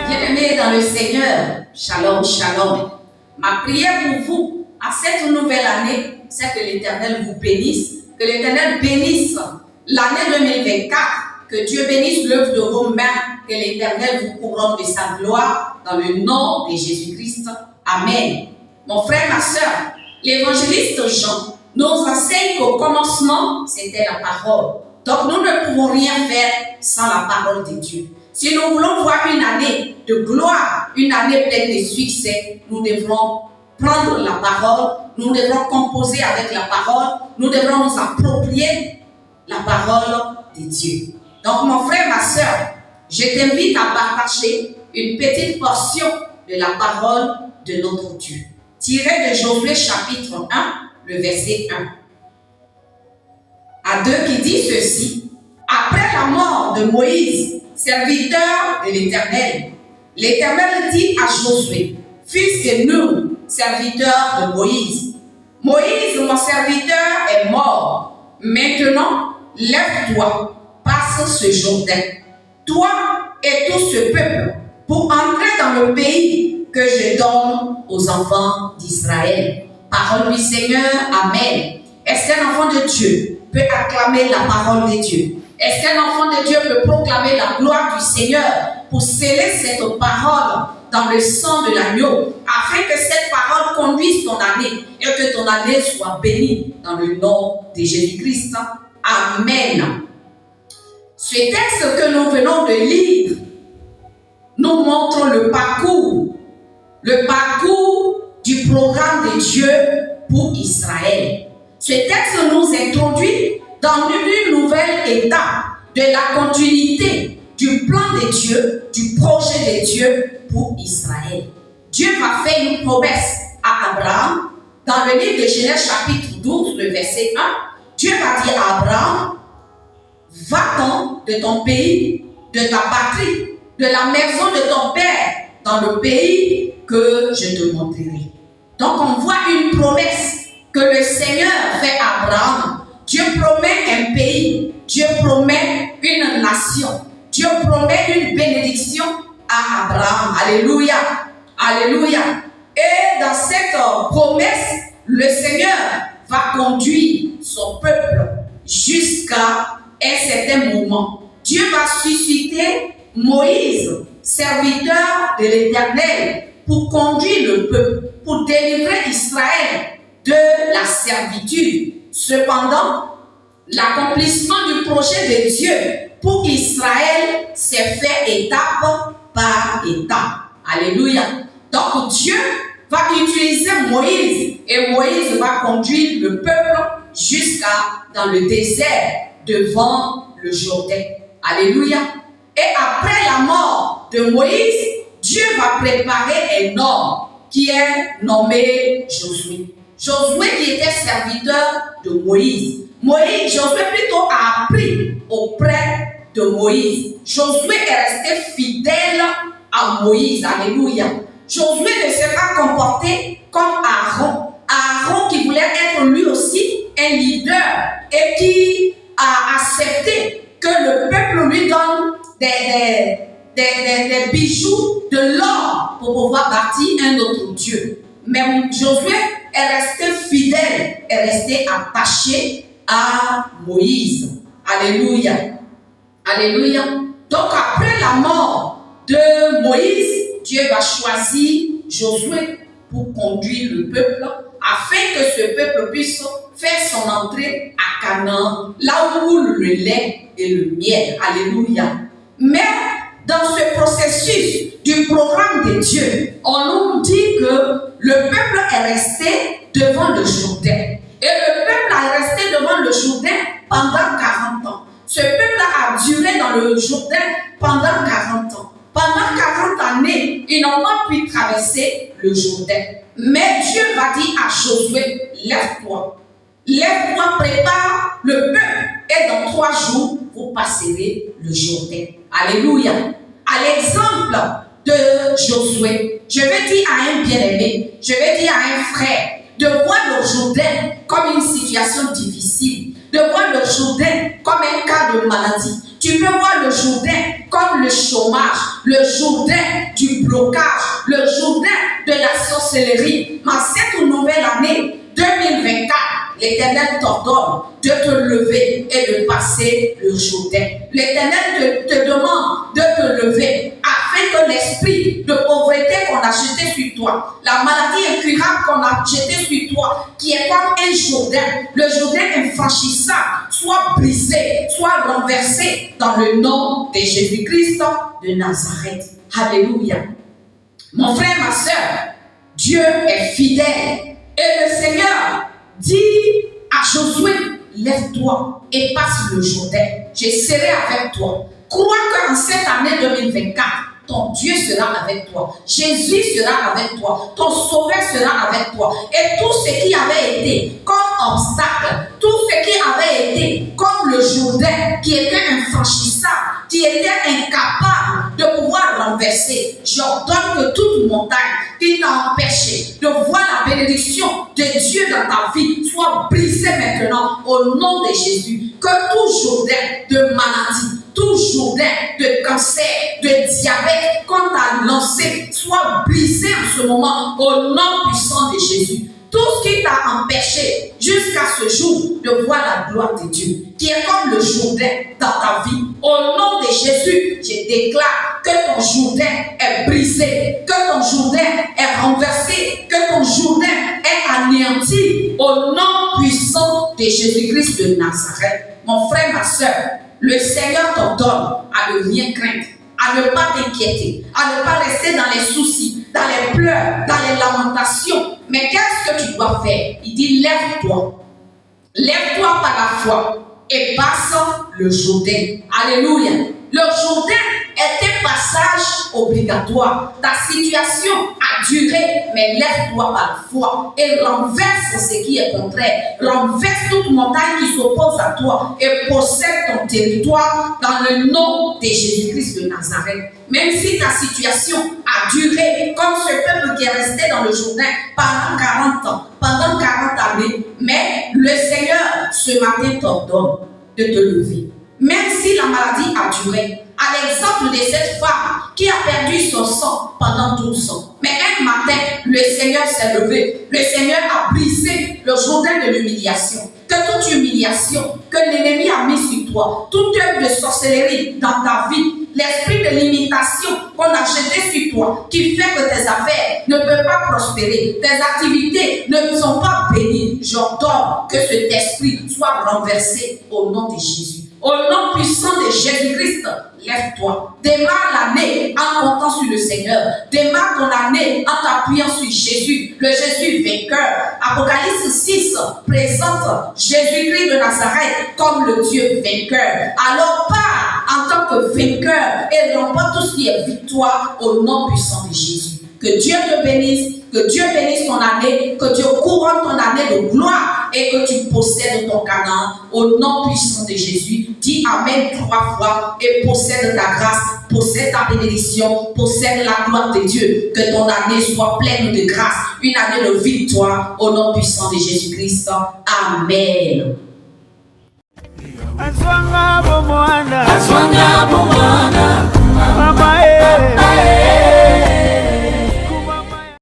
Bien-aimés dans le Seigneur, shalom, shalom. Ma prière pour vous à cette nouvelle année, c'est que l'Éternel vous bénisse, que l'Éternel bénisse l'année 2024, que Dieu bénisse l'œuvre de vos mains, que l'Éternel vous couronne de sa gloire dans le nom de Jésus-Christ. Amen. Mon frère, ma soeur, l'évangéliste Jean nous enseigne qu'au commencement, c'était la parole. Donc nous ne pouvons rien faire sans la parole de Dieu. Si nous voulons voir une année de gloire, une année pleine de succès, nous devrons prendre la parole, nous devrons composer avec la parole, nous devrons nous approprier la parole de Dieu. Donc mon frère, ma soeur, je t'invite à partager une petite portion de la parole de notre Dieu, tirée de Josué chapitre 1, le verset 1 à 2 qui dit ceci. Après la mort de Moïse, serviteur de l'Éternel, l'Éternel dit à Josué, fils de Nun, serviteur de Moïse, Moïse, mon serviteur, est mort. Maintenant, lève-toi, passe ce Jourdain, toi et tout ce peuple, pour entrer dans le pays que je donne aux enfants d'Israël. Parole du Seigneur, amen. Est-ce qu'un enfant de Dieu peut acclamer la parole de Dieu? Est-ce qu'un enfant de Dieu peut proclamer la gloire du Seigneur pour sceller cette parole dans le sang de l'agneau, afin que cette parole conduise ton année et que ton année soit bénie dans le nom de Jésus-Christ? Amen. Ce texte que nous venons de lire nous montre le parcours du programme de Dieu pour Israël. Ce texte nous introduit dans une nouvelle étape de la continuité du plan de Dieu, du projet de Dieu pour Israël. Dieu va faire une promesse à Abraham dans le livre de Genèse chapitre 12, le verset 1. Dieu va dire à Abraham, va-t'en de ton pays, de ta patrie, de la maison de ton père, dans le pays que je te montrerai. Donc on voit une promesse que le Seigneur fait à Abraham. Dieu promet un pays, Dieu promet une nation, Dieu promet une bénédiction à Abraham. Alléluia, alléluia. Et dans cette promesse, le Seigneur va conduire son peuple jusqu'à un certain moment. Dieu va susciter Moïse, serviteur de l'Éternel, pour conduire le peuple, pour délivrer Israël de la servitude. Cependant, l'accomplissement du projet de Dieu pour Israël s'est fait étape par étape. Alléluia. Donc Dieu va utiliser Moïse et Moïse va conduire le peuple jusqu'à dans le désert devant le Jourdain. Alléluia. Et après la mort de Moïse, Dieu va préparer un homme qui est nommé Josué. Josué qui était serviteur de Moïse. Josué plutôt a appris auprès de Moïse. Josué est resté fidèle à Moïse. Alléluia. Josué ne s'est pas comporté comme Aaron. Aaron qui voulait être lui aussi un leader et qui a accepté que le peuple lui donne des bijoux de l'or pour pouvoir bâtir un autre Dieu. Mais Josué est resté fidèle, est resté attaché à Moïse. Alléluia. Alléluia. Donc après la mort de Moïse, Dieu va choisir Josué pour conduire le peuple afin que ce peuple puisse faire son entrée à Canaan, là où coule le lait et le miel. Alléluia. Mais dans ce processus du programme de Dieu, on nous dit que le peuple est resté devant le Jourdain. Et le peuple est resté devant le Jourdain pendant 40 ans. Ce peuple a duré dans le Jourdain pendant 40 ans. Pendant 40 années, ils n'ont pas pu traverser le Jourdain. Mais Dieu va dire à Josué, lève-toi. Lève-toi, prépare le peuple. Et dans 3 jours, vous passerez le Jourdain. Alléluia. À l'exemple de Josué, je vais dire à un bien-aimé, je vais dire à un frère, de voir le Jourdain comme une situation difficile, de voir le Jourdain comme un cas de maladie. Tu peux voir le Jourdain comme le chômage, le Jourdain du blocage, le Jourdain de la sorcellerie. Mais cette nouvelle année 2024, l'Éternel t'ordonne de te lever et de passer le Jourdain. L'Éternel te demande de te lever afin que l'esprit de pauvreté qu'on a jeté sur toi, la maladie incurable qu'on a jeté sur toi, qui est comme un Jourdain, le Jourdain infranchissable, soit brisé, soit renversé dans le nom de Jésus-Christ de Nazareth. Alléluia. Mon frère, ma soeur, Dieu est fidèle. Et le Seigneur dit à Josué, lève-toi et passe le Jourdain. Je serai avec toi. Crois qu'en cette année 2024, ton Dieu sera avec toi. Jésus sera avec toi. Ton Sauveur sera avec toi. Et tout ce qui avait été comme obstacle, tout ce qui avait été comme le Jourdain qui était infranchissable, qui était incapable de pouvoir renverser, j'ordonne que toute montagne qui t'a empêché de voir la bénédiction de Dieu dans ta vie soit brisée maintenant au nom de Jésus. Que tout Jourdain de maladie, tout Jourdain de cancer, de diabète qu'on t'a lancé soit brisé en ce moment au nom puissant de Jésus. Tout ce qui t'a empêché jusqu'à ce jour de voir la gloire de Dieu, qui est comme le Jourdain dans ta vie, au nom de Jésus, je déclare que ton Jourdain est brisé, que ton Jourdain est renversé, que ton Jourdain est anéanti au nom puissant de Jésus-Christ de Nazareth. Mon frère, ma soeur, le Seigneur t'ordonne à ne rien craindre, à ne pas t'inquiéter, à ne pas rester dans les soucis, dans les pleurs, dans les lamentations. Mais qu'est-ce que tu dois faire? Il dit, lève-toi. Lève-toi par la foi et passe le Jourdain. Alléluia. Le Jourdain est un passage obligatoire. Ta situation a duré, mais lève-toi par la foi et renverse ce qui est contraire. Renverse toute montagne qui s'oppose à toi et possède ton territoire dans le nom de Jésus-Christ de Nazareth. Même si ta situation a duré, comme ce peuple qui est resté dans le Jourdain pendant 40 ans, pendant 40 années, mais le Seigneur ce matin t'ordonne de te lever. Même si la maladie a duré, à l'exemple de cette femme qui a perdu son sang pendant 12 ans. Mais un matin, le Seigneur s'est levé. Le Seigneur a brisé le Jourdain de l'humiliation. Que toute humiliation que l'ennemi a mis sur toi, toute œuvre de sorcellerie dans ta vie, l'esprit de limitation qu'on a jeté sur toi, qui fait que tes affaires ne peuvent pas prospérer, tes activités ne sont pas bénies, j'ordonne que cet esprit soit renversé au nom de Jésus. Au nom puissant de Jésus-Christ, lève-toi. Démarre l'année en comptant sur le Seigneur. Démarre ton année en t'appuyant sur Jésus, le Jésus vainqueur. Apocalypse 6 présente Jésus-Christ de Nazareth comme le Dieu vainqueur. Alors pars en tant que vainqueur et remporte tout ce qui est victoire au nom puissant de Jésus. Que Dieu te bénisse, que Dieu bénisse ton année, que Dieu couronne ton année de gloire et que tu possèdes ton Canaan au nom puissant de Jésus. Dis Amen 3 fois et possède ta grâce, possède ta bénédiction, possède la gloire de Dieu. Que ton année soit pleine de grâce, une année de victoire au nom puissant de Jésus-Christ. Amen. Aswanga bomwana, mama